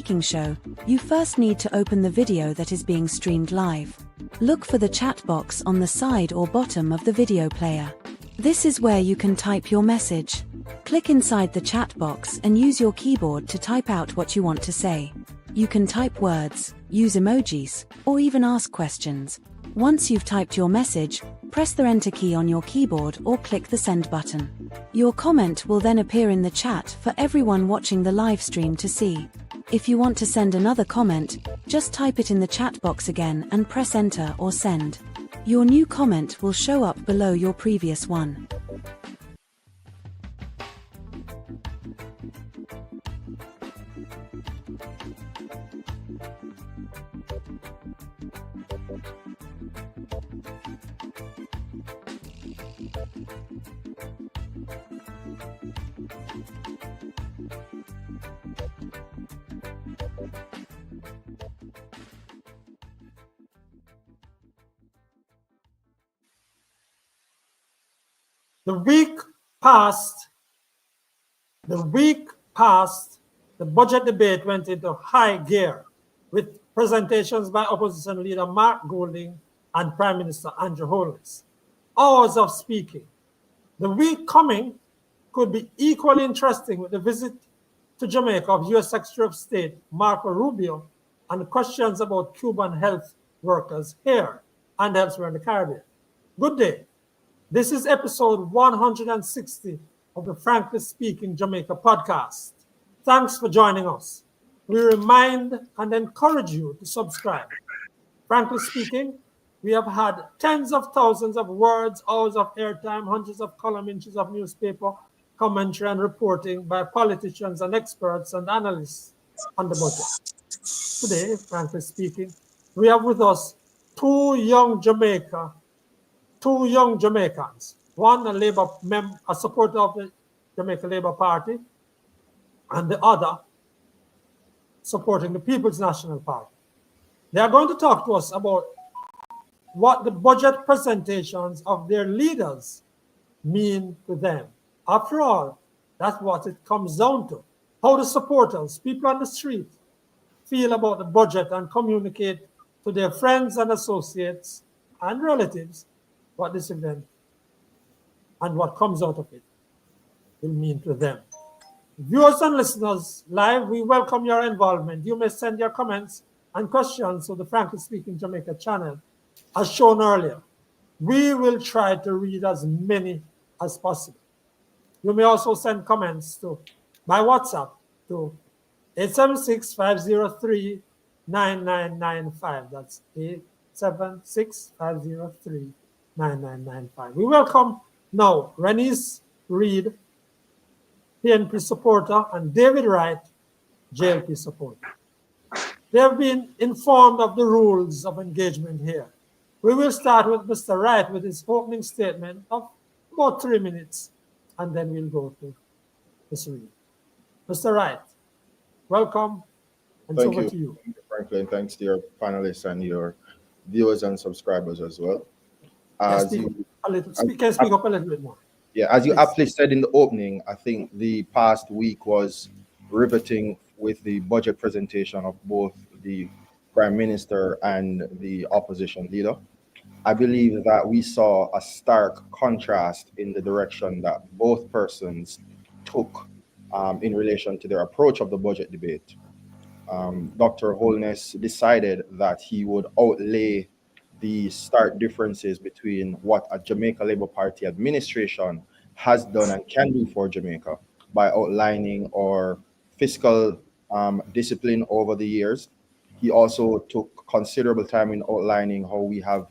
Speaking show, you first need to open the video that is being streamed live. Look for the chat box on the side or bottom of the video player. This is where you can type your message. Click inside the chat box and use your keyboard to type out what you want to say. You can type words, use emojis, or even ask questions. Once you've typed your message, press the Enter key on your keyboard or click the Send button. Your comment will then appear in the chat for everyone watching the live stream to see. If you want to send another comment, just type it in the chat box again and press Enter or Send. Your new comment will show up below your previous one. The week passed, the budget debate went into high gear with presentations by opposition leader Mark Golding and Prime Minister Andrew Holness. Hours of speaking. The week coming could be equally interesting with the visit to Jamaica of U.S. Secretary of State Marco Rubio and questions about Cuban health workers here and elsewhere in the Caribbean. Good day. This is episode 160 of the Frankly Speaking Jamaica Podcast. Thanks for joining us. We remind and encourage you to subscribe. Frankly speaking, we have had tens of thousands of words, hours of airtime, hundreds of column inches of newspaper commentary and reporting by politicians and experts and analysts on the budget. Today, frankly speaking, we have with us two young Jamaicans, one a supporter of the Jamaica Labour Party, and the other supporting the People's National Party. They are going to talk to us about what the budget presentations of their leaders mean to them. After all, that's what it comes down to. How the supporters, people on the street, feel about the budget and communicate to their friends and associates and relatives what this event and what comes out of it will mean to them. Viewers and listeners live, we welcome your involvement. You may send your comments and questions to the Frankly Speaking Jamaica channel as shown earlier. We will try to read as many as possible. You may also send comments by WhatsApp to 876-503-9995. That's 876-503-9995. We welcome now Renece Reid, PNP supporter, and David Wright, JLP supporter. They have been informed of the rules of engagement here. We will start with Mr. Wright with his opening statement of about 3 minutes, and then we'll go to Ms. Reid. Mr. Wright, welcome, and over to you. Thank you, Franklin. Thanks to your panelists and your viewers and subscribers as well. Can speak up a little bit more. Yeah, as you aptly said in the opening, I think the past week was riveting with the budget presentation of both the Prime Minister and the opposition leader. I believe that we saw a stark contrast in the direction that both persons took in relation to their approach of the budget debate. Dr. Holness decided that he would outlay the stark differences between what a Jamaica Labour Party administration has done and can do for Jamaica by outlining our fiscal discipline over the years. He also took considerable time in outlining how we have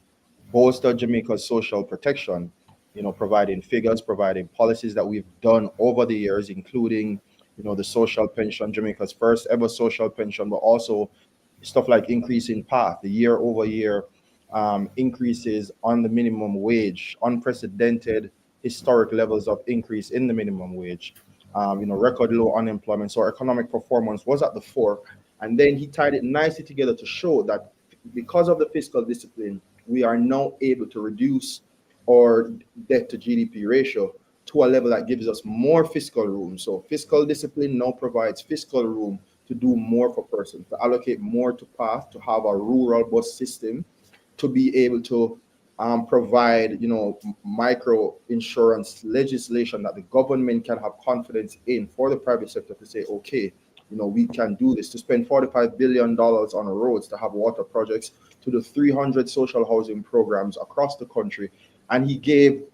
bolstered Jamaica's social protection, providing figures, providing policies that we've done over the years, including, the social pension, Jamaica's first ever social pension, but also stuff like increasing PATH, the year-over-year increases on the minimum wage, unprecedented historic levels of increase in the minimum wage, record low unemployment. So our economic performance was at the fore. And then he tied it nicely together to show that because of the fiscal discipline, we are now able to reduce our debt to GDP ratio to a level that gives us more fiscal room. So fiscal discipline now provides fiscal room to do more for persons, to allocate more to path, to have a rural bus system, to be able to provide, micro insurance legislation that the government can have confidence in for the private sector to say, okay, we can do this, to spend $45 billion on roads, to have water projects, to the 300 social housing programs across the country. And he gave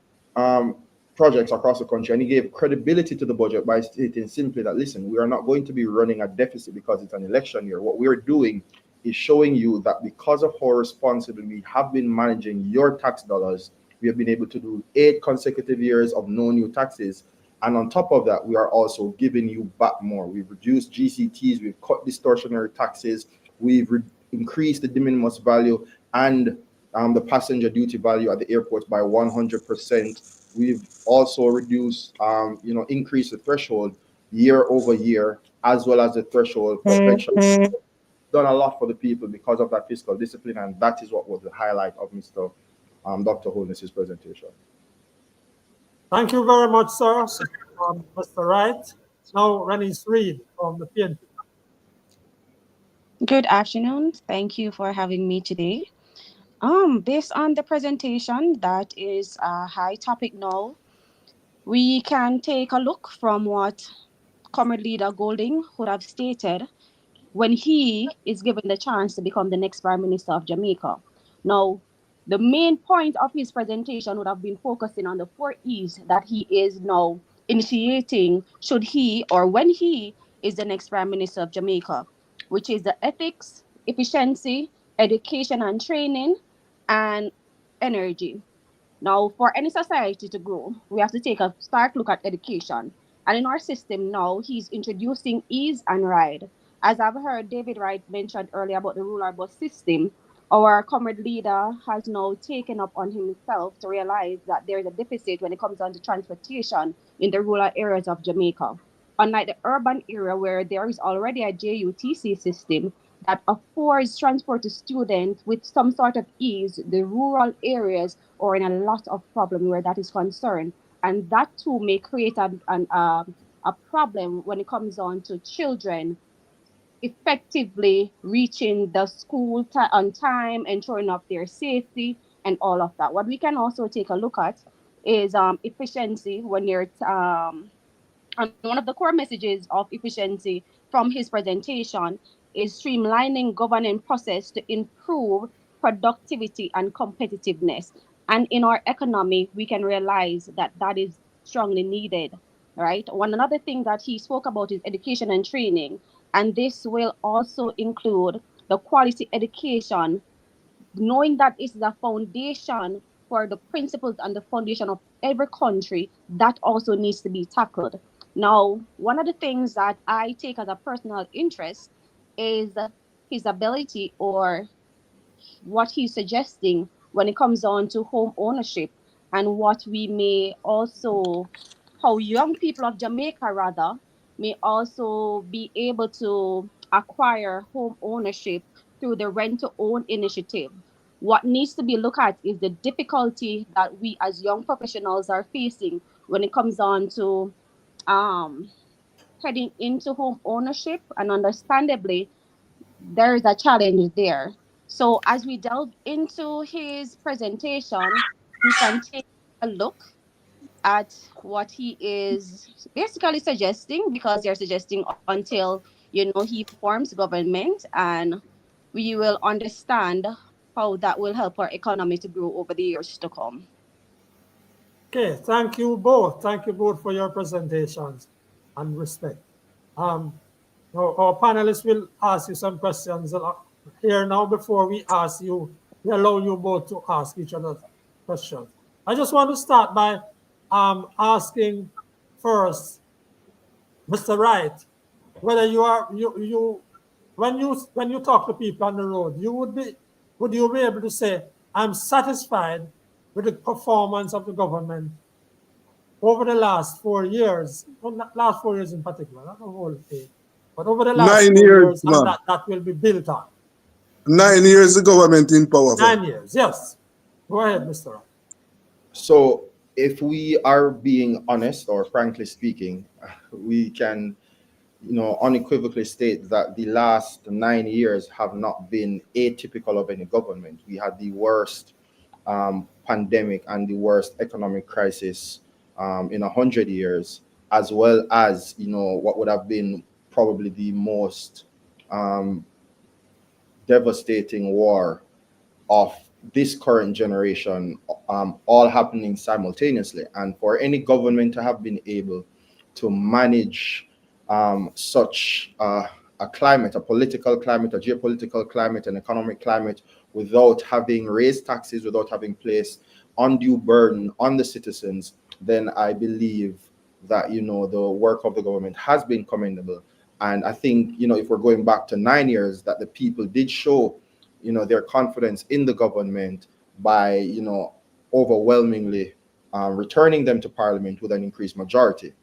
projects across the country, and he gave credibility to the budget by stating simply that, listen, we are not going to be running a deficit because it's an election year. What we're doing is showing you that because of how responsible we have been managing your tax dollars, we have been able to do 8 consecutive years of no new taxes. And on top of that, we are also giving you back more. We've reduced GCTs, we've cut distortionary taxes, we've increased the de minimis value and the passenger duty value at the airports by 100%. We've also reduced, increased the threshold year over year, as well as the threshold for pension. Done a lot for the people because of that fiscal discipline, and that is what was the highlight of Dr. Holness's presentation. Thank you very much, sir, Mr. Wright. Now, Renece Reid from the PM. Good afternoon. Thank you for having me today. Based on the presentation, that is a high topic now. We can take a look from what Comrade Leader Golding would have stated when he is given the chance to become the next Prime Minister of Jamaica. Now, the main point of his presentation would have been focusing on the 4 E's that he is now initiating should he or when he is the next Prime Minister of Jamaica, which is the ethics, efficiency, education and training, and energy. Now, for any society to grow, we have to take a start look at education. And in our system now, he's introducing ease and ride. As I've heard David Wright mentioned earlier about the rural bus system, our comrade leader has now taken up on himself to realize that there is a deficit when it comes down to transportation in the rural areas of Jamaica. Unlike the urban area where there is already a JUTC system that affords transport to students with some sort of ease, the rural areas are in a lot of problem where that is concerned. And that too may create a problem when it comes on to children effectively reaching the school on time, ensuring of their safety and all of that. What we can also take a look at is efficiency when you're and one of the core messages of efficiency from his presentation is streamlining governing process to improve productivity and competitiveness. And in our economy, we can realize that that is strongly needed, right? One another thing that he spoke about is education and training. And this will also include the quality education, knowing that is the foundation for the principles and the foundation of every country, that also needs to be tackled. Now, one of the things that I take as a personal interest is his ability or what he's suggesting when it comes on to home ownership and what we may also, how young people of Jamaica rather, may also be able to acquire home ownership through the rent to own initiative. What needs to be looked at is the difficulty that we as young professionals are facing when it comes on to heading into home ownership, and understandably, there is a challenge there. So as we delve into his presentation, we can take a look at what he is basically suggesting, because they're suggesting until he forms government, and we will understand how that will help our economy to grow over the years to come. Okay, thank you both. Thank you both for your presentations and respect. Now our panelists will ask you some questions here now. Before we ask you, we allow you both to ask each other questions. I just want to start by asking first, Mr. Wright, whether when you talk to people on the road, would you be able to say, I'm satisfied with the performance of the government over the last 4 years, not last 4 years in particular, not the whole thing, but over the last 9 4 years, and that will be built on. 9 years the government in power. 9 years, yes. Go ahead, Mr. Wright. So if we are being honest, or frankly speaking, we can unequivocally state that the last 9 years have not been atypical of any government. We had the worst pandemic and the worst economic crisis in 100 years, as well as, what would have been probably the most devastating war of this current generation, all happening simultaneously. And for any government to have been able to manage such a climate, a political climate, a geopolitical climate, an economic climate, without having raised taxes, without having placed undue burden on the citizens, then I believe that, the work of the government has been commendable. And I think, if we're going back to 9 years, that the people did show, their confidence in the government by, overwhelmingly returning them to Parliament with an increased majority.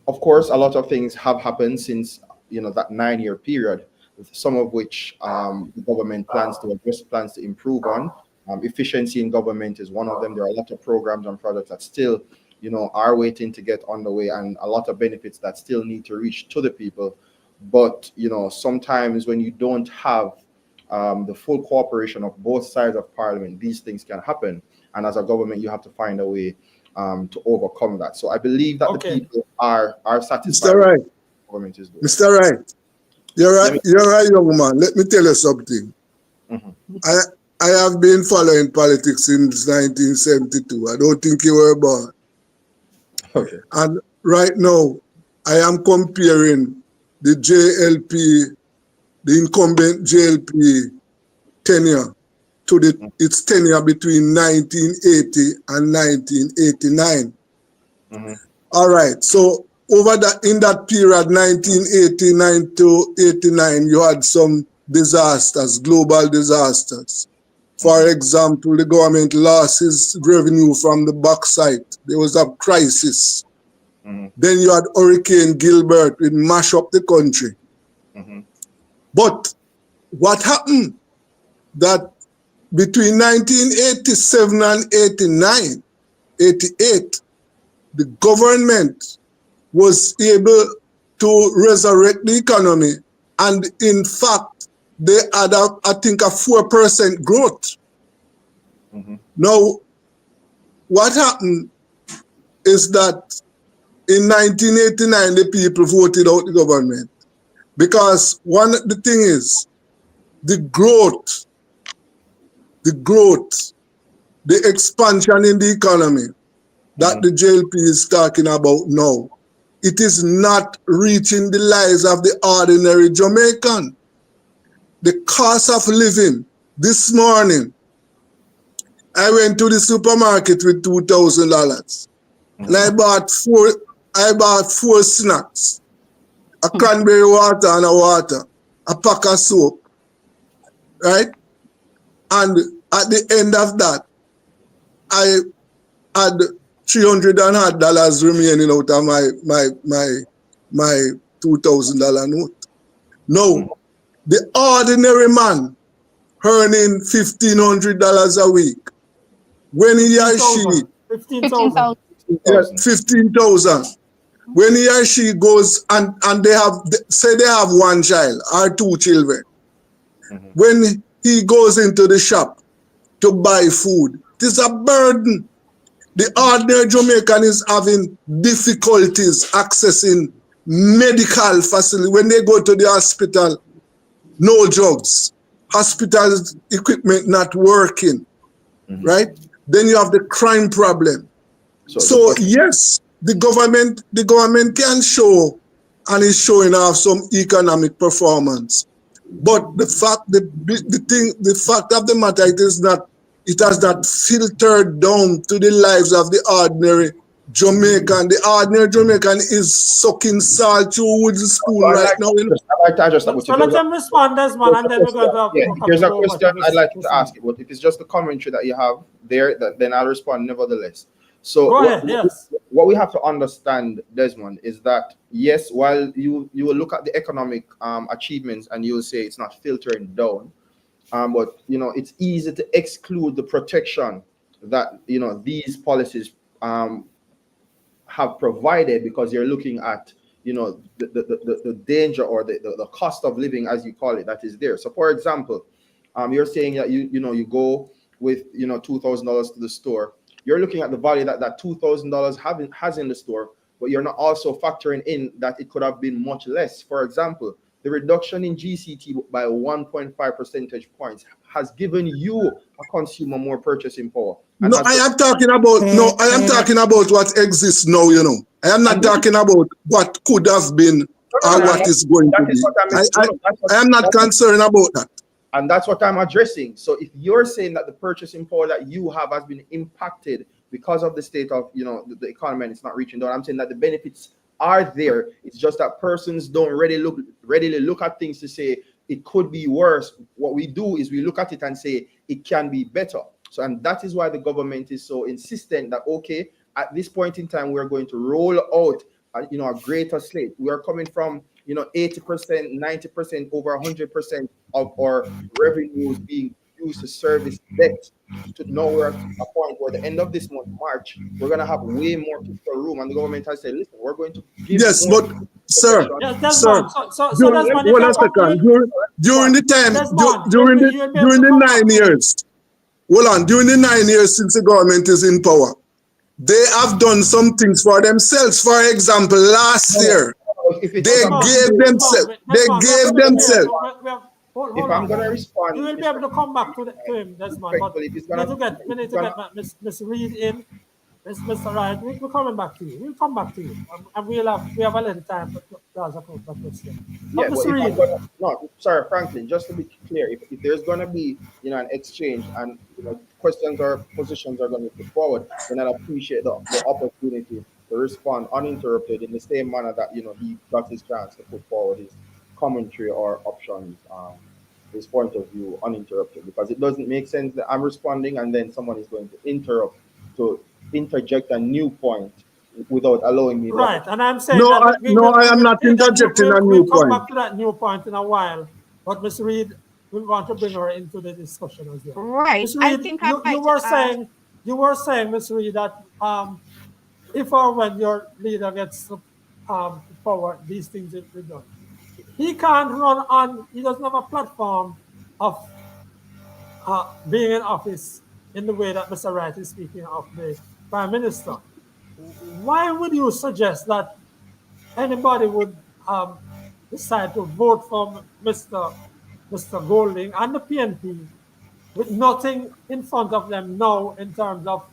Of course, a lot of things have happened since, that 9-year period, some of which the government plans to address, plans to improve on. Efficiency in government is one of them. There are a lot of programs and products that still, are waiting to get underway, and a lot of benefits that still need to reach to the people. But, sometimes when you don't have the full cooperation of both sides of Parliament, these things can happen. And as a government, you have to find a way to overcome that. So I believe that the people are satisfied. Mr. Wright, with what the government is doing. Mr. Wright, you're right, young man. Let me tell you something. Mhm. I have been following politics since 1972. I don't think you were born. Okay. And right now, I am comparing the JLP, the incumbent JLP tenure to its tenure between 1980 and 1989. Mhm. All right. So in that period, 1989 to 89, you had some disasters, global disasters. For example, the government lost its revenue from the bauxite. There was a crisis. Mhm. Then you had Hurricane Gilbert, it mashed up the country. Mhm. But what happened? That between 1987 and 88, the government was able to resurrect the economy. And in fact, they had, I think, a 4% growth. Mhm. Now, what happened is that in 1989, the people voted out the government. Because the thing is, the growth, the expansion in the economy that the JLP is talking about now, it is not reaching the lives of the ordinary Jamaican. The cost of living. This morning, I went to the supermarket with $2,000 and I bought four snacks, a cranberry water and a water, a pack of soap, right? And at the end of that, I had $300 remaining out of my $2,000 note. No, the ordinary man earning $1,500 a week, when he or she 15,000. 15,000, when he or she goes and they have one child or two children, when he goes into the shop to buy food, it is a burden. The ordinary Jamaican is having difficulties accessing medical facility. When they go to the hospital, no drugs, hospital equipment not working, right? Then you have the crime problem. So yes, the government can show and is showing off some economic performance. But the fact of the matter, it has not filtered down to the lives of the ordinary Jamaican. The ordinary Jamaican is sucking salt through wooden spoon right now. So let them respond, Desmond, and then we're going to if there's a question I'd like to ask it, but if it's just the commentary that you have there, then I'll respond nevertheless. So go ahead, yes. What we have to understand, Desmond, is that yes, while you will look at the economic achievements and you'll say it's not filtering down, but it's easy to exclude the protection that these policies have provided, because you're looking at the danger or the cost of living, as you call it, that is there. So for example, you're saying that you go with $2,000 to the store. You're looking at the value that $2,000 has in the store, but you're not also factoring in that it could have been much less. For example, the reduction in GCT by 1.5 percentage points has given you, a consumer, more purchasing power. No, I am talking about what exists now, I am not talking about what could have been or what is going to be. I am not concerned about that. And that's what I'm addressing. So if you're saying that the purchasing power that you have has been impacted because of the state of the economy and it's not reaching down, I'm saying that the benefits are there. It's just that persons don't readily look at things to say it could be worse. What we do is we look at it and say it can be better. So, and that is why the government is so insistent that, okay, at this point in time, we're going to roll out a greater slate. We are coming from 80%, 90%, over 100% of our revenues being used to service debt, to now we're at a point where the end of this month, March, we're going to have way more fiscal room, and the government has said, listen, we're going to give but sir, Desmond, hold a second. During the 9 years, during the 9 years since the government is in power, they have done some things for themselves. For example, last year, they gave themselves. If I'm going to respond, you will be able to come back to him, Desmond. But we need to get Miss Reid in. Mr. Wright, we're coming back to you. We'll come back to you, and we have a little time to ask a couple of questions. Yeah, sorry, Franklin. Just to be clear, if there's going to be an exchange and questions or positions are going to be put forward, then I appreciate the opportunity to respond uninterrupted in the same manner that he got his chance to put forward his commentary or options, his point of view uninterrupted, because it doesn't make sense that I'm responding and then someone is going to interject a new point without allowing me. Right, and I'm saying I am not interjecting a new point. We'll come back to that new point in a while, but Ms. Reid, we want to bring her into the discussion as well. Right. Ms. Reid, you were saying, Ms. Reid, that if or when your leader gets power, these things will be done. He can't run on. He doesn't have a platform of being in office in the way that Mr. Wright is speaking of the Prime Minister. Why would you suggest that anybody would decide to vote for Mr. Golding and the PNP with nothing in front of them now in terms of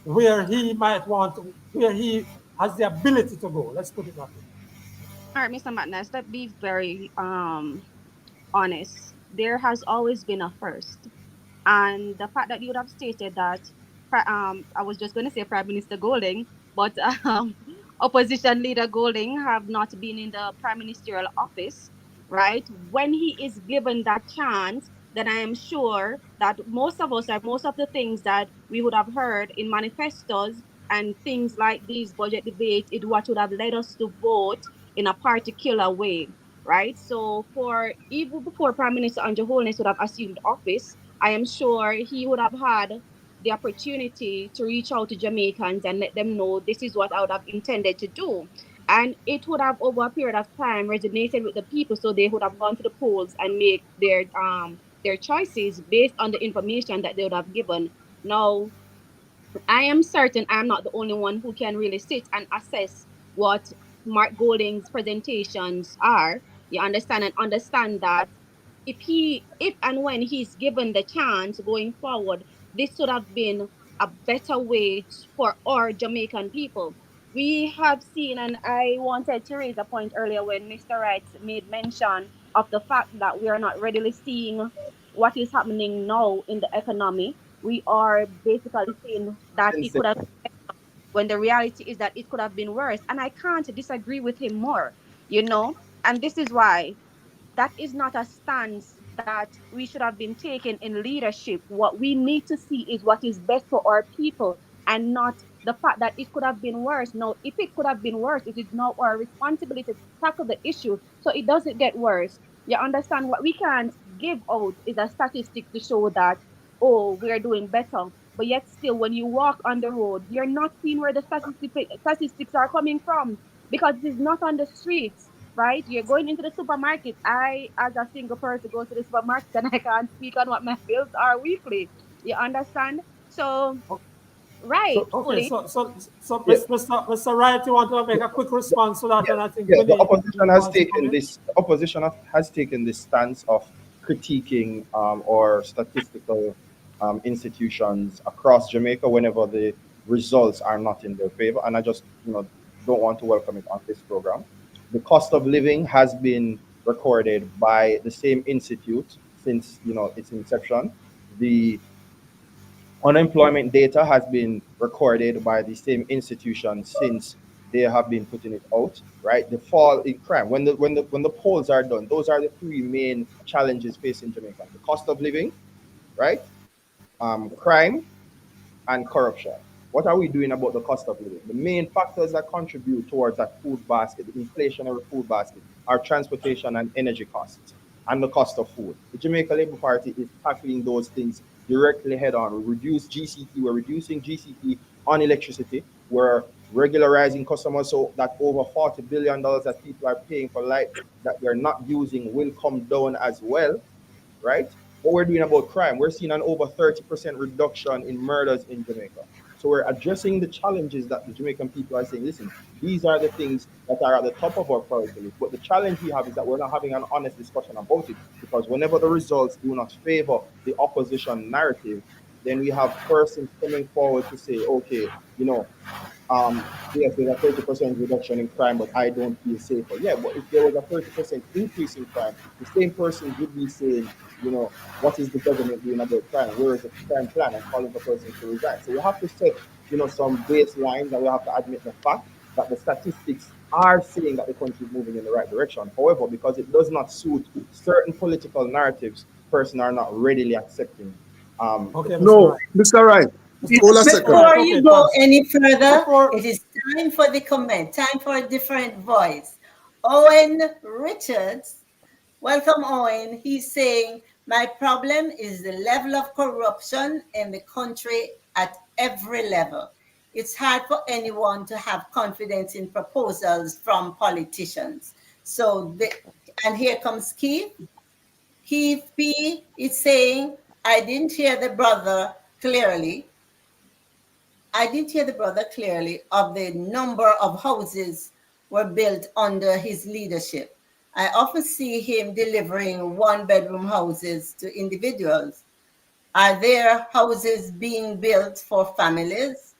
where he might want to, where he has the ability to go? Let's put it that way. All right, Mr. McKnight, let's be very honest. There has always been a first. And the fact that you would have stated that, I was just going to say Prime Minister Golding, but opposition leader Golding have not been in the prime ministerial office, right? When he is given that chance, then I am sure that most of the things that we would have heard in manifestos and things like these budget debates is what would have led us to vote in a particular way, right? So even before Prime Minister Andrew Holness would have assumed office, I am sure he would have had the opportunity to reach out to Jamaicans and let them know this is what I would have intended to do. And it would have, over a period of time, resonated with the people, so they would have gone to the polls and make their choices based on the information that they would have given. Now, I am certain I'm not the only one who can really sit and assess what Mark Golding's presentations are. You understand, and understand that if and when he's given the chance going forward, this would have been a better way for our Jamaican people. We have seen, and I wanted to raise a point earlier when Mr. Wright made mention of the fact that we are not readily seeing what is happening now in the economy. We are basically saying that it could have, when the reality is that it could have been worse. And I can't disagree with him more, and this is why that is not a stance that we should have been taking in leadership. What we need to see is what is best for our people, and not the fact that it could have been worse. No, if it could have been worse, it is now our responsibility to tackle the issue so it doesn't get worse. You understand? What we can't give out is a statistic to show that, oh, we're doing better. But yet still, when you walk on the road, you're not seeing where the statistics are coming from. because it is not on the streets, right? You're going into the supermarket. I, as a single person, go to the supermarket and I can't speak on what my bills are weekly. You understand? So, So okay, rightfully, so Yeah, Mr. Wright, you want to make a quick response to that, yeah, and I think yeah. The Winnie opposition has wants to come taken in. this. The opposition has taken this stance of critiquing or statistical institutions across Jamaica whenever the results are not in their favor, and I just don't want to welcome it on this program. The cost of living has been recorded by the same institute since its inception. The unemployment data has been recorded by the same institution since they have been putting it out, right? The fall in crime. When the polls are done, those are the three main challenges facing Jamaica: the cost of living, right? Crime and corruption. What are we doing about the cost of living? The main factors that contribute towards that food basket, the inflationary food basket, are transportation and energy costs and the cost of food. The Jamaica Labour Party is tackling those things directly head on. We're reducing GCT on electricity. We're regularizing customers so that over $40 billion that people are paying for light that they're not using will come down as well, right? What we're doing about crime, we're seeing an over 30% reduction in murders in Jamaica. So we're addressing the challenges that the Jamaican people are saying, listen, these are the things that are at the top of our priority list. But the challenge we have is that we're not having an honest discussion about it, because whenever the results do not favor the opposition narrative, then we have persons coming forward to say, okay, you know, yes, there's a 30% reduction in crime, but I don't feel safer. Yeah, but if there was a 30% increase in crime, the same person would be saying, what is the government doing about crime? Where is the crime plan? And calling the person to resign. So we have to set, some baselines, and we have to admit the fact that the statistics are saying that the country is moving in the right direction. However, because it does not suit certain political narratives, persons are not readily accepting. Okay, Mr. No, Wright. Mr. Wright, hold a Mr. second. Wright, Before okay, you go thanks. any further, Before, it is time for the comment, time for a different voice. Owen Richards, welcome, Owen. He's saying, my problem is the level of corruption in the country at every level. It's hard for anyone to have confidence in proposals from politicians. And here comes Keith. Keith P is saying, I didn't hear the brother clearly. Of the number of houses were built under his leadership. I often see him delivering one-bedroom houses to individuals. Are there houses being built for families?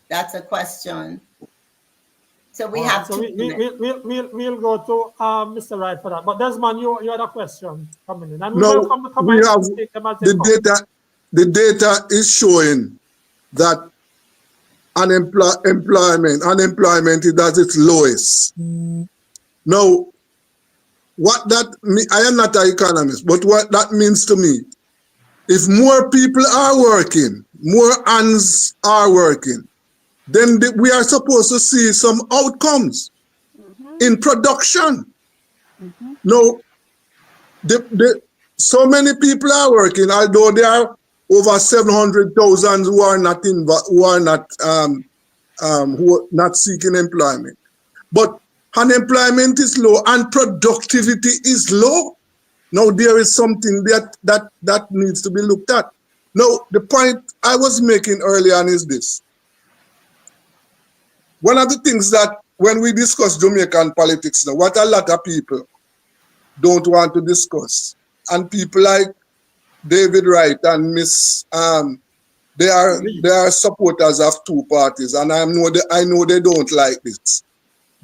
That's a question. So we all right, have so two minutes. we'll go to Mr. Wright for that. But Desmond, you had a question coming in, and we No, welcome the we comments. have We take them as they the come. data. The data is showing that unemployment is at its lowest. Now, I am not an economist, but what that means to me, if more people are working, more hands are working, then we are supposed to see some outcomes in production. Now, so many people are working, although there are over 700,000 who are not seeking employment. But unemployment is low and productivity is low. Now there is something that needs to be looked at. Now, the point I was making earlier on is this. One of the things that when we discuss Jamaican politics now, what a lot of people don't want to discuss, and people like David Wright and Miss they are supporters of two parties, and I know they don't like this.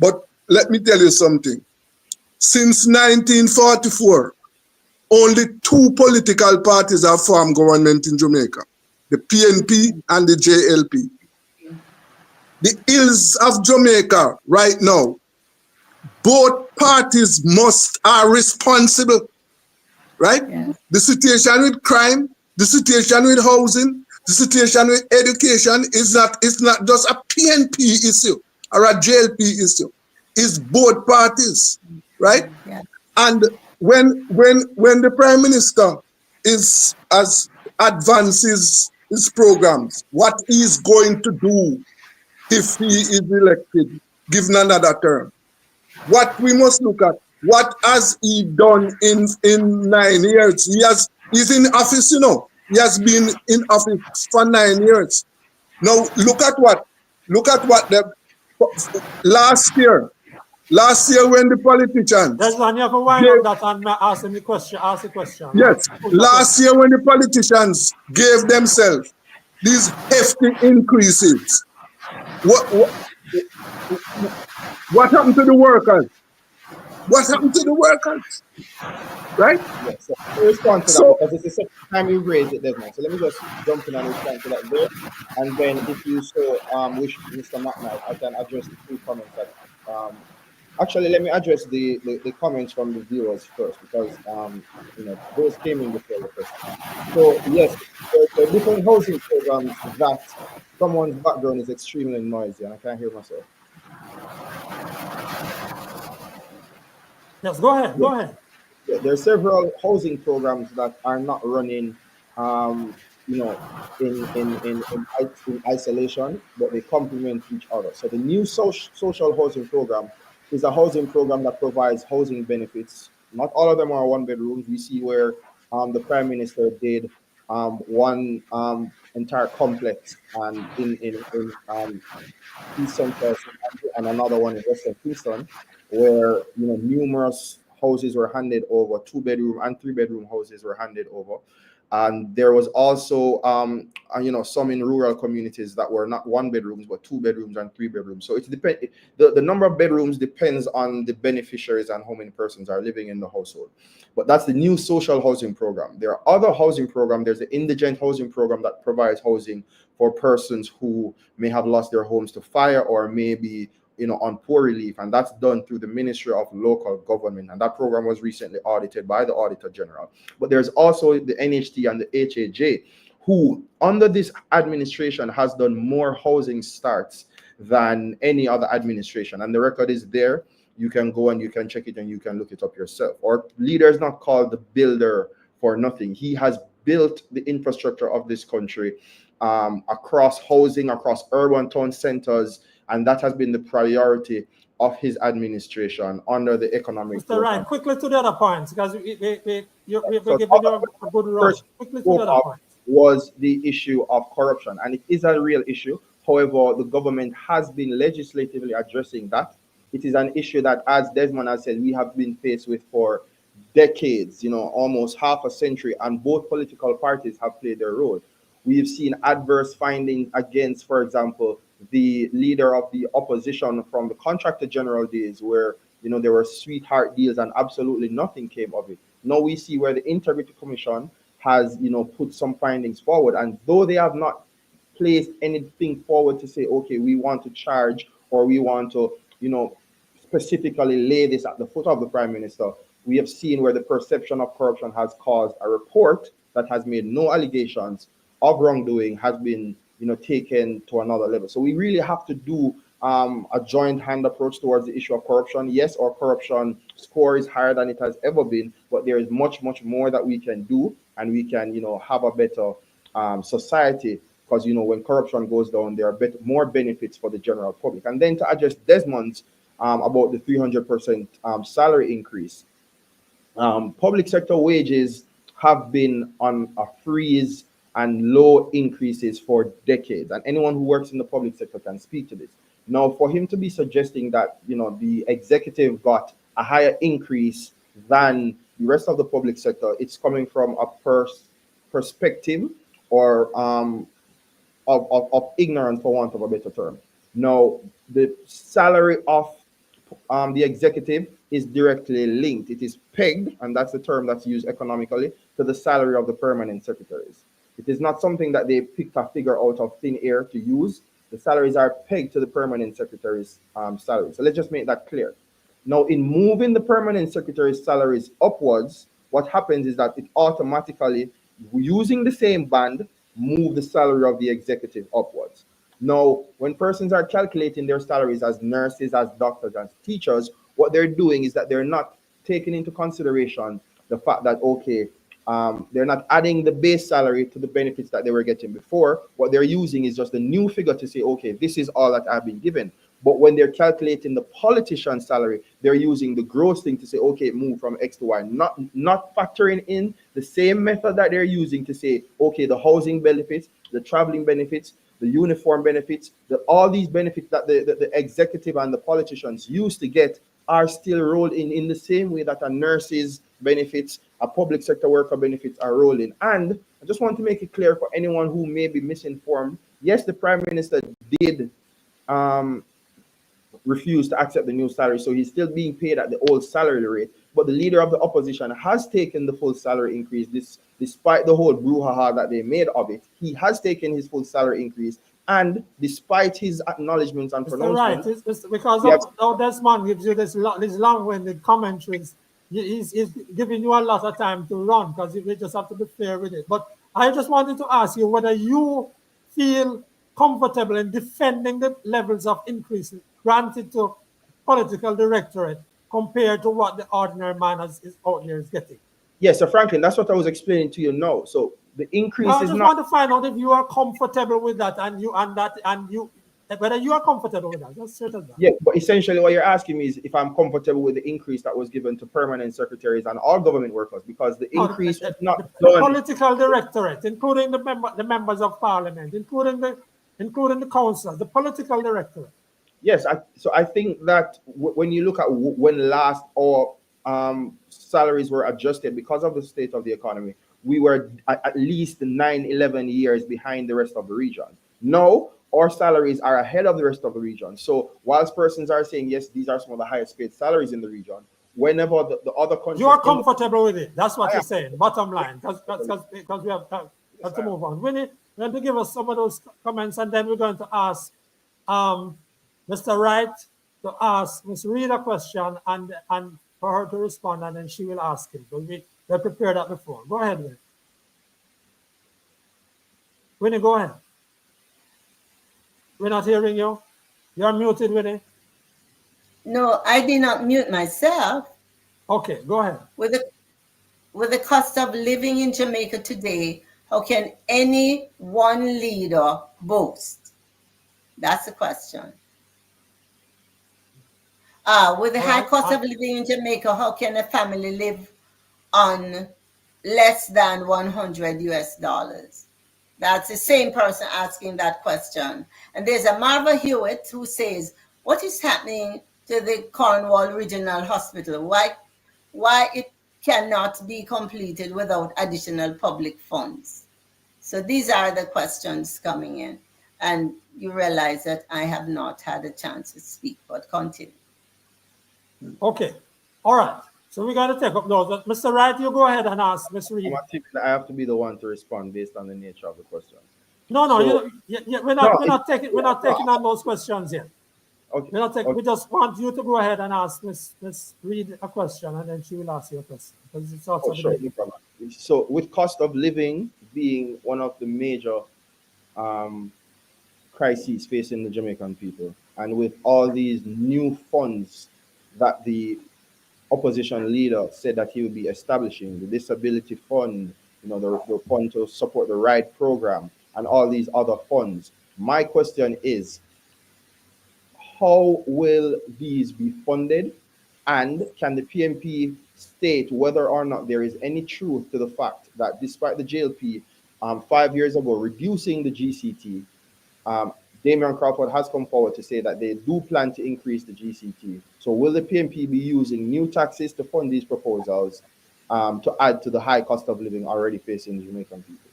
But let me tell you something. Since 1944, only two political parties have formed government in Jamaica: the PNP and the JLP. The ills of Jamaica right now, both parties are responsible, right? Yes. The situation with crime, the situation with housing, the situation with education is not just a PNP issue or a JLP issue. It's both parties, right? Yeah. And when the Prime Minister advances his programs, what he's going to do if he is elected, given another term. What we must look at, what has he done in 9 years? He's in office, you know. He has been in office for 9 years. Now look at what the last year when the politicians Desmond, you have to wind gave, up that and ask him the question. Ask the question. yes, last year when the politicians gave themselves these hefty increases, what happened to the workers? What happened to the workers? Right? Yes, so to respond to that, So because it's the second time you raised it, Desmond. So let me just jump in and respond to that there. And then if you so wish, Mr. McKnight, I can address the few comments that actually let me address the comments from the viewers first, because those came in before the question. So yes, there are different housing programs that someone's background is extremely noisy and I can't hear myself. Yes, go ahead. Go ahead. There are several housing programs that are not running, in isolation, but they complement each other. So the new social housing program is a housing program that provides housing benefits. Not all of them are one bedrooms. We see where the Prime Minister did one entire complex in East Central and another one in Western Kingston, where numerous houses were handed over, 2-bedroom and 3-bedroom houses were handed over. And there was also some in rural communities that were not 1 bedrooms but 2 bedrooms and 3 bedrooms. So it depends. The number of bedrooms depends on the beneficiaries and how many persons are living in the household. But that's the new social housing program. There are other housing programs. There's the indigent housing program that provides housing for persons who may have lost their homes to fire or maybe on poor relief, and that's done through the Ministry of Local Government, and that program was recently audited by the Auditor General. But there's also the NHT and the HAJ, who under this administration has done more housing starts than any other administration, and the record is there. You can go and you can check it and you can look it up yourself. Our leader is not called the builder for nothing. He has built the infrastructure of this country across housing, across urban town centers, and that has been the priority of his administration under the economic. Mr. Wright, quickly to the other points, because we're giving you a good rush. Quickly to the other points. Was the issue of corruption, and it is a real issue. However, the government has been legislatively addressing that. It is an issue that, as Desmond has said, we have been faced with for decades, almost half a century, and both political parties have played their role. We've seen adverse findings against, for example, the leader of the opposition from the Contractor General days, where there were sweetheart deals and absolutely nothing came of it. Now we see where the Integrity Commission has put some findings forward, and though they have not placed anything forward to say, okay, we want to charge or we want to specifically lay this at the foot of the Prime Minister, we have seen where the perception of corruption has caused a report that has made no allegations of wrongdoing has been taken to another level. So we really have to do a joint hand approach towards the issue of corruption. Yes, our corruption score is higher than it has ever been, but there is much more that we can do, and we can have a better society, because when corruption goes down, there are more benefits for the general public. And then to address Desmond's about the 300% salary increase, public sector wages have been on a freeze and low increases for decades, and anyone who works in the public sector can speak to this. Now, for him to be suggesting that the executive got a higher increase than the rest of the public sector, it's coming from a perspective or of ignorance, for want of a better term. Now, the salary of the executive is directly linked. It is pegged, and that's the term that's used economically, to the salary of the permanent secretaries. It is not something that they picked a figure out of thin air to use. The salaries are pegged to the permanent secretary's salary. So let's just make that clear. Now, in moving the permanent secretary's salaries upwards, what happens is that it automatically, using the same band, move the salary of the executive upwards. Now, when persons are calculating their salaries as nurses, as doctors, as teachers, what they're doing is that they're not taking into consideration the fact that, okay, they're not adding the base salary to the benefits that they were getting before. What they're using is just a new figure to say, okay, this is all that I've been given. But when they're calculating the politician's salary, they're using the gross thing to say, okay, move from X to Y, not factoring in the same method that they're using to say, okay, the housing benefits, the traveling benefits, the uniform benefits, all these benefits that the executive and the politicians used to get are still rolled in the same way that a nurse's benefits, a public sector worker benefits are rolling. And I just want to make it clear for anyone who may be misinformed. Yes, the Prime Minister did refused to accept the new salary, so he's still being paid at the old salary rate. But the leader of the opposition has taken the full salary increase, despite the whole brouhaha that they made of it. He has taken his full salary increase, and despite his acknowledgements and pronouncements, right, it's because of Desmond gives you this long-winded commentaries. He's giving you a lot of time to run because you just have to be fair with it. But I just wanted to ask you whether you feel comfortable in defending the levels of increase granted to political directorate compared to what the ordinary man is out here is getting. Yes, so Franklin, that's what I was explaining to you now. So the increase I is just not. want to find out if you are comfortable with that, whether you are comfortable with that. Just straight as that. Yeah, but essentially what you're asking me is if I'm comfortable with the increase that was given to permanent secretaries and all government workers, because the increase is not the done. political directorate, including the members of parliament, including the council, the political directorate. Yes, so I think that when you look at when last our salaries were adjusted because of the state of the economy, we were at least 9-11 years behind the rest of the region. Now, our salaries are ahead of the rest of the region. So whilst persons are saying, yes, these are some of the highest paid salaries in the region, whenever the other countries... You are comfortable with it. That's what you're saying, bottom line, because we have to move on. Winnie, you're going to give us some of those comments, and then we're going to ask Mr. Wright to ask Ms. Reid a question and for her to respond, and then she will ask him. So we prepared that before. Go ahead, Winnie. Winnie, go ahead. We're not hearing you. You're muted, Winnie. No, I did not mute myself. Okay, go ahead. With the cost of living in Jamaica today, how can any one leader boast? That's the question. With the high cost of living in Jamaica, how can a family live on less than $100? That's the same person asking that question. And there's a Marva Hewitt who says, what is happening to the Cornwall Regional Hospital? Why it cannot be completed without additional public funds? So these are the questions coming in. And you realize that I have not had a chance to speak, but continue. Okay. All right. So we're going to take up those. Mr. Wright, you go ahead and ask Ms. Reid. I have to be the one to respond based on the nature of the question. No, we're not taking on those questions yet. Okay. We're not taking. We just want you to go ahead and ask Ms. Reid a question, and then she will ask you a question because it's also no problem. So, with cost of living being one of the major crises facing the Jamaican people, and with all these new funds that the opposition leader said that he would be establishing, the disability fund, the fund to support the Wright program, and all these other funds. My question is, how will these be funded? And can the PMP state whether or not there is any truth to the fact that despite the JLP 5 years ago reducing the GCT, Damian Crawford has come forward to say that they do plan to increase the GCT. So will the PMP be using new taxes to fund these proposals to add to the high cost of living already facing the Jamaican people?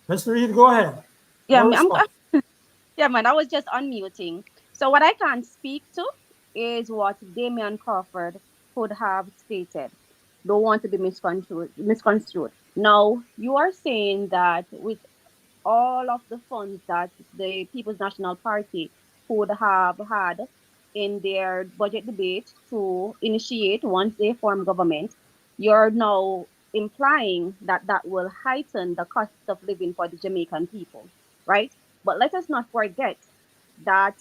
Mr. Reid, go ahead. Yeah, man, I was just unmuting. So what I can speak to is what Damian Crawford could have stated. Don't want to be misconstrued. Now, you are saying that with all of the funds that the People's National Party could have had in their budget debate to initiate once they form government, you're now implying that that will heighten the cost of living for the Jamaican people, right? But let us not forget that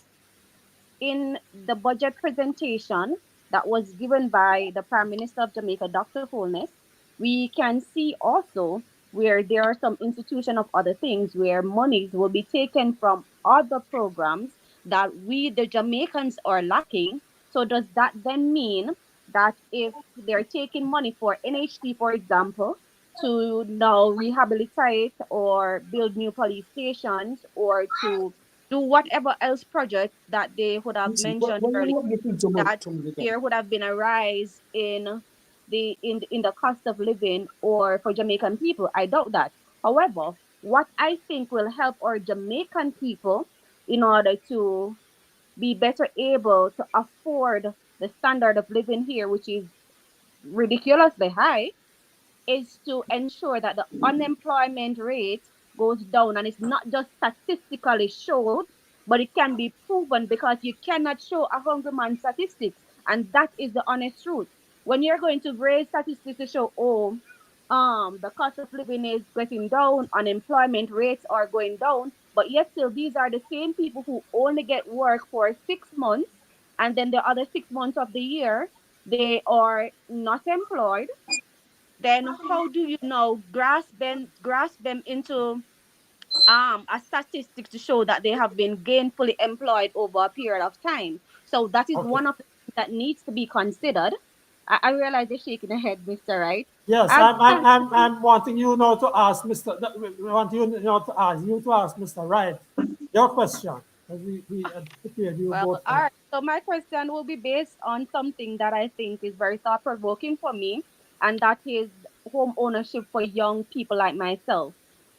in the budget presentation that was given by the Prime Minister of Jamaica, Dr. Holness, we can see also where there are some institution of other things where monies will be taken from other programs that we, the Jamaicans, are lacking. So does that then mean that if they're taking money for NHT, for example, to now rehabilitate or build new police stations or to do whatever else project that they would have mentioned earlier, that there would have been a rise in the cost of living or for Jamaican people? I doubt that. However, what I think will help our Jamaican people in order to be better able to afford the standard of living here, which is ridiculously high, is to ensure that the unemployment rate goes down, and it's not just statistically showed, but it can be proven, because you cannot show a hungry man statistics, and that is the honest truth. When you're going to raise statistics to show, oh, the cost of living is getting down, unemployment rates are going down, but yet still these are the same people who only get work for 6 months, and then the other 6 months of the year they are not employed. Then how do you now grasp them into a statistic to show that they have been gainfully employed over a period of time? So that is Okay. one of the things that needs to be considered. I realize you're shaking your head, Mr. Wright. Yes, As I'm wanting you now to ask Mr. We want you now to ask Mr. Wright your question. We prepared you well, both for all that. right. So my question will be based on something that I think is very thought provoking for me, and that is home ownership for young people like myself.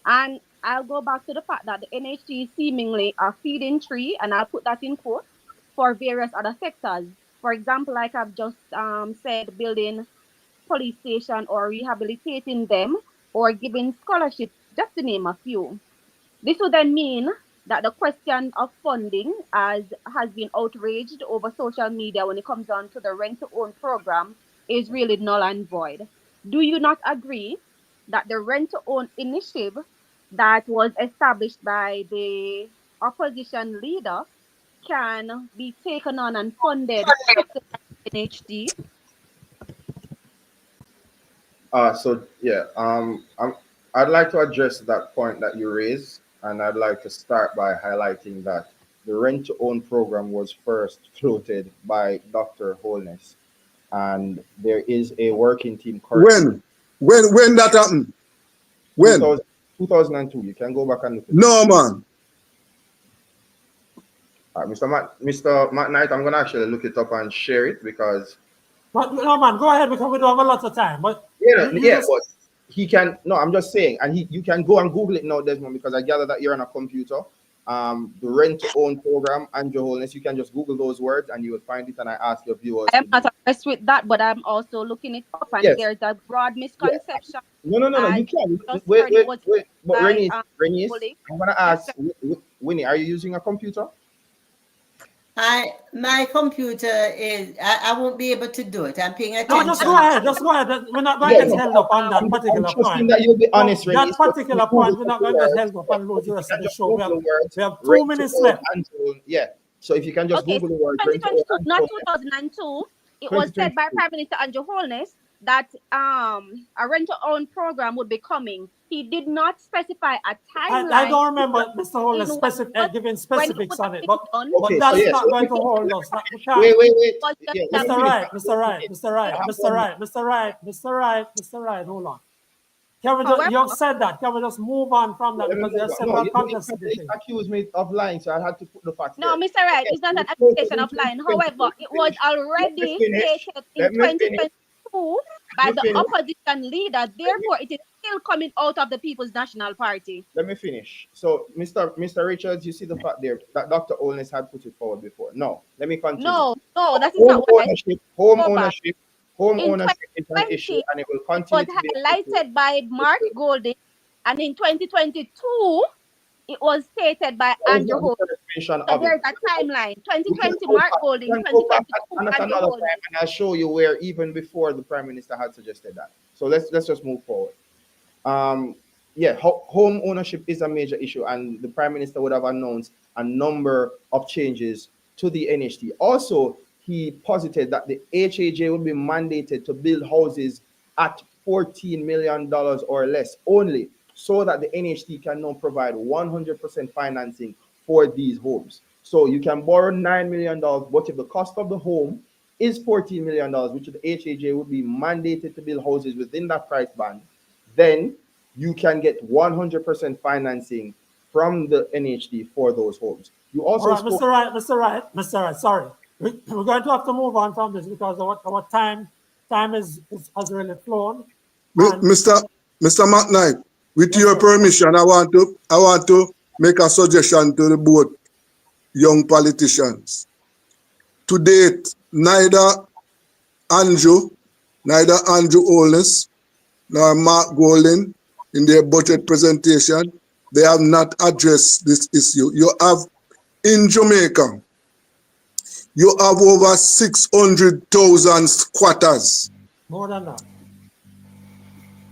And I'll go back to the fact that the NHT is seemingly a feeding tree, and I'll put that in quotes, for various other sectors. For example, like I've just said, building police station or rehabilitating them or giving scholarships, just to name a few. This would then mean that the question of funding, as has been outraged over social media when it comes down to the rent to own program, is really null and void. Do you not agree that the rent to own initiative that was established by the opposition leader can be taken on and funded strictly by NHD? So yeah, I'd like to address that point that you raised, and I'd like to start by highlighting that the rent to own program was first floated by Dr. Holness, and there is a working team currently. When that happened? When? 2000, 2002. You can go back and look at it. No, man. Mr. McKnight, I'm gonna actually look it up and share it because But no, man, go ahead because we don't have a lot of time. But yeah, you yeah, just- but he can. No, I'm just saying, and you can go and Google it now, Desmond, because I gather that you're on a computer. The rent to own program and your wholeness. You can just Google those words and you will find it. And I ask your viewers. I am not impressed with that, but I'm also looking it up, and Yes. there's a broad misconception. No. You And can. just Wait. heard it was But by, Renece, bully. I'm gonna ask Winnie. Are you using a computer? My computer is, I won't be able to do it. I'm paying no, attention. just go ahead. Just go ahead. We're not going to get held up on that particular I'm trusting point. that you'll be honest, That Renece. particular point, we're not going to get held up and lose the rest of the show. We have 2 minutes left. Yeah. So if you can just Okay, Google the word. 2022, not 2002. It was said by Prime Minister Andrew Holness that a rent-to-own program would be coming. He did not specify a timeline. I don't remember Mr. Holness giving specifics on it, but that's not going to hold us. Wait. Yeah, Mr. Right, hold on. You have said that. Can we just move on from that? Because there are several contexts. Accused me of lying, so I had to put the facts. No, Mr. Wright, it's not an accusation of lying. However, it was already stated in 2022 by the opposition leader. Therefore, it is still coming out of the People's National Party. Let me finish. So, Mr. Richards, you see the fact there that Dr. Holness had put it forward before. No, let me continue. No, that is not what I said. Home ownership is an issue, and it will continue to be highlighted by Mark Golding, and in 2022 it was stated by Andrew Holt. So there's a timeline: 2020 Mark Golding, 2022 Andrew Holt. And I'll show you where even before the Prime Minister had suggested that. So let's just move forward. Home ownership is a major issue, and the Prime Minister would have announced a number of changes to the NHT. Also, he posited that the HAJ would be mandated to build houses at $14 million or less only, so that the NHT can now provide 100% financing for these homes. So you can borrow $9 million, but if the cost of the home is $14 million, which the HAJ would be mandated to build houses within that price band, then you can get 100% financing from the NHD for those homes. You also all right, Mr. Wright, sorry. We're going to have to move on from this because our time has really flown. Mr. McKnight, with your permission, I want to make a suggestion to the board young politicians. To date, neither Andrew Holness nor Mark Golding in their budget presentation, they have not addressed this issue. You have in Jamaica, you have over 600,000 squatters. More than that.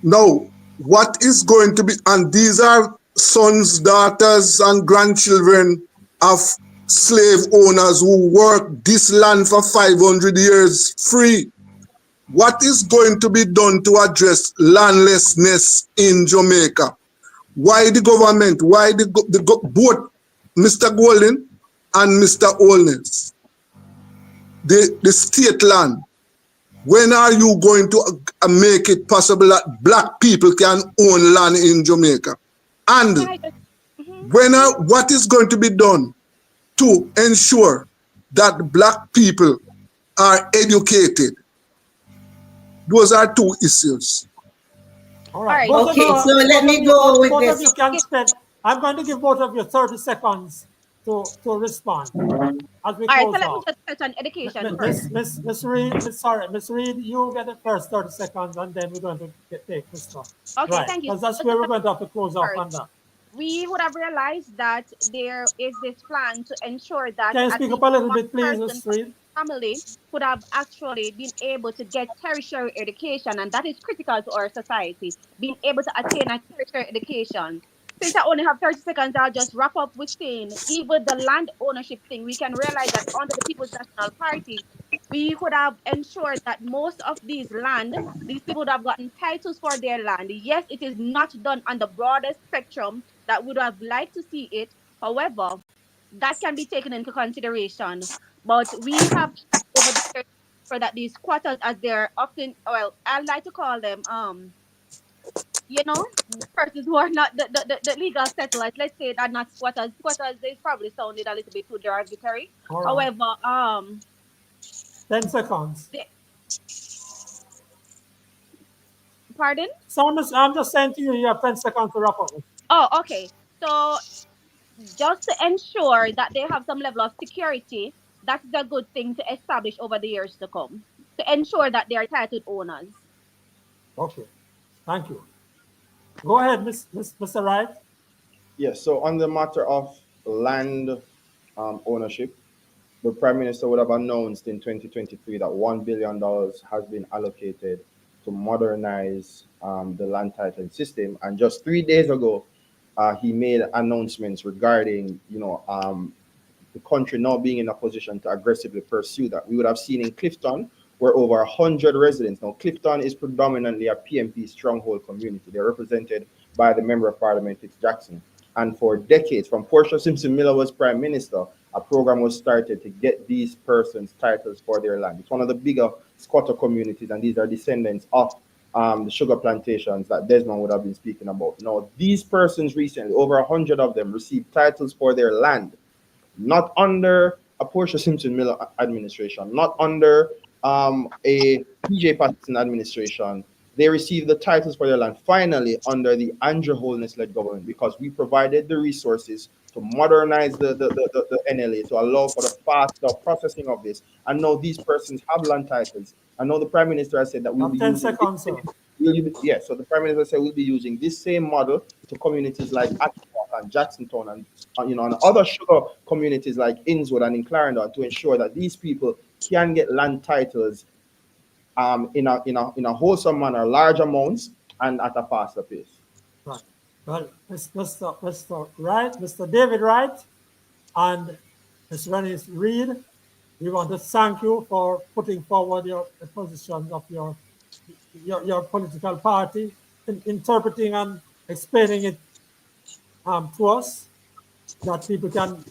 Now, what is going to be, and these are sons, daughters, and grandchildren of slave owners who worked this land for 500 years free. What is going to be done to address landlessness in Jamaica? Why the government, both Mr. Golden and Mr. Holness, the state land, when are you going to make it possible that black people can own land in Jamaica? And what is going to be done to ensure that black people are educated? Those are two issues. All right. Okay, so let me go with this. Of you can spend, I'm going to give both of you 30 seconds to respond as we close off. Let me just touch on education first. Miss Reid, you get the first 30 seconds, and then we're going to take this stuff. Okay, thank you. Because that's where we're going to have to close off on that. We would have realized that there is this plan to ensure that can you speak up a little bit, please, Miss Reid? Family could have actually been able to get tertiary education, and that is critical to our society, being able to attain a tertiary education. Since I only have 30 seconds, I'll just wrap up with saying, even the land ownership thing, we can realize that under the People's National Party, we could have ensured that most of these people would have gotten titles for their land. Yes, it is not done on the broadest spectrum that would have liked to see it. However, that can be taken into consideration. But we have over the years for that these squatters, as they're often, well, I like to call them, persons who are not the legal settlers. Let's say they're not squatters. Squatters, they probably sounded a little bit too derogatory. Right. However, 10 seconds. Pardon? So I'm just saying to you, you have 10 seconds to wrap up. Oh, okay. So just to ensure that they have some level of security, that's a good thing to establish over the years to come, to ensure that they are titled owners. Okay, thank you. Go ahead, Mr. Wright. Yes, so on the matter of land ownership, the Prime Minister would have announced in 2023 that $1 billion has been allocated to modernize the land titling system. And just 3 days ago, he made announcements regarding, the country now being in a position to aggressively pursue that. We would have seen in Clifton, where over 100 residents. Now, Clifton is predominantly a PMP stronghold community. They're represented by the Member of Parliament, Fitz Jackson. And for decades, from Portia Simpson Miller was Prime Minister, a program was started to get these persons titles for their land. It's one of the bigger squatter communities, and these are descendants of the sugar plantations that Desmond would have been speaking about. Now, these persons recently, over 100 of them, received titles for their land, not under a Portia Simpson Miller administration, not under a PJ Patterson administration. They received the titles for their land finally under the Andrew Holness-led government, because we provided the resources to modernize the NLA, to allow for the faster processing of this. And now these persons have land titles. I know the Prime Minister has said that we'll be 10 using seconds, sir. Yes, so the Prime Minister said we'll be using this same model to communities like Atchison and Jacksontown and and other sugar communities like Innswood and in Clarendon, to ensure that these people can get land titles in a wholesome manner, large amounts, and at a faster pace. Right. Well, Mr. Wright, Mr. David Wright, and Ms. Renece Reid, we want to thank you for putting forward the positions of your your political party, interpreting and explaining it to us, that people can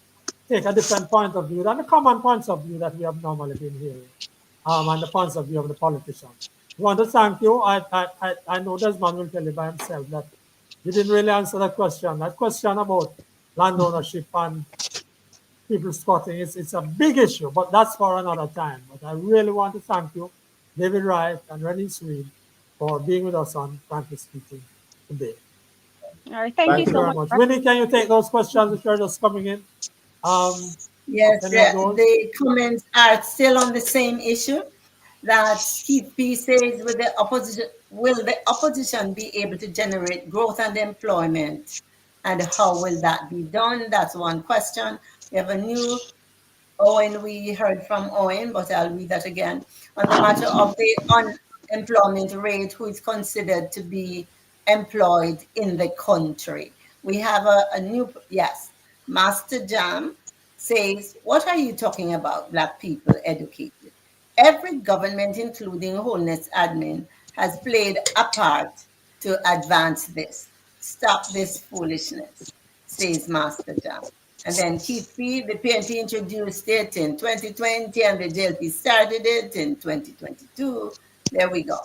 take a different point of view than the common points of view that we have normally been hearing, and the points of view of the politicians. I want to thank you. I know Desmond will tell you by himself that you didn't really answer that question. That question about land ownership and people squatting, it's a big issue, but that's for another time. But I really want to thank you, David Wright and Renece Reid, for being with us on Frankly Speaking today. All right, thank you Thank you so very much. much. Winnie, can you take those questions which are just coming in? Yes, any of those? the comments are still on the same issue. That Keith P says, will the opposition be able to generate growth and employment? And how will that be done? That's one question. We have a new Owen, we heard from Owen, but I'll read that again. On the matter of the unemployment rate, who is considered to be employed in the country. We have a new, yes, Master Jam says, what are you talking about, Black people educated? Every government, including Wholeness Admin, has played a part to advance this. Stop this foolishness, says Master Jam. And then Keith P, the PNP introduced it in 2020 and the JLP started it in 2022. There we go.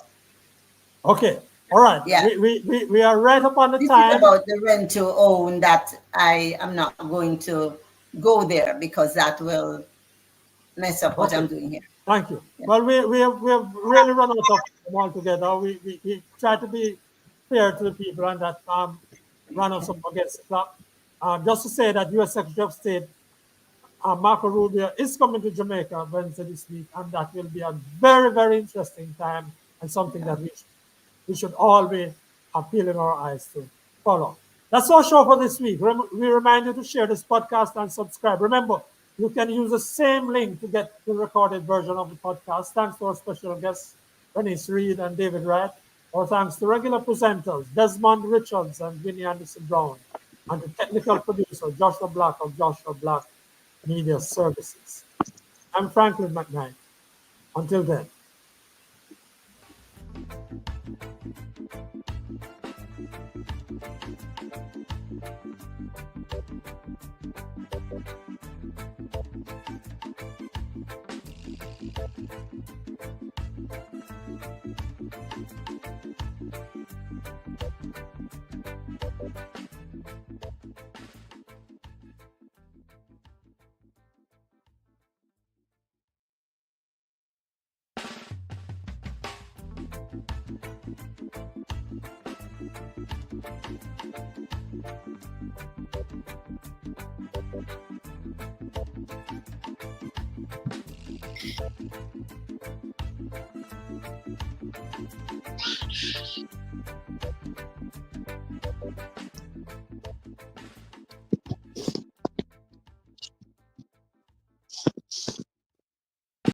Okay, all right. Yeah. We are right up on the This time. is about the rent to own that I am not going to go there because that will mess up what I'm doing here. Thank you. Yeah. Well, we have really run out of time altogether. We try to be fair to the people and that run us up against the clock. Just to say that U.S. Secretary of State Marco Rubio is coming to Jamaica Wednesday this week, and that will be a very, very interesting time and something that we should all be appealing our eyes to follow. That's our show for this week. We remind you to share this podcast and subscribe. Remember, you can use the same link to get the recorded version of the podcast. Thanks to our special guests, Renece Reid and David Wright. Our thanks to regular presenters, Desmond Richards and Winnie Anderson Brown, and the technical producer, Joshua Black of Joshua Black Media Services. I'm Franklin McKnight. Until then.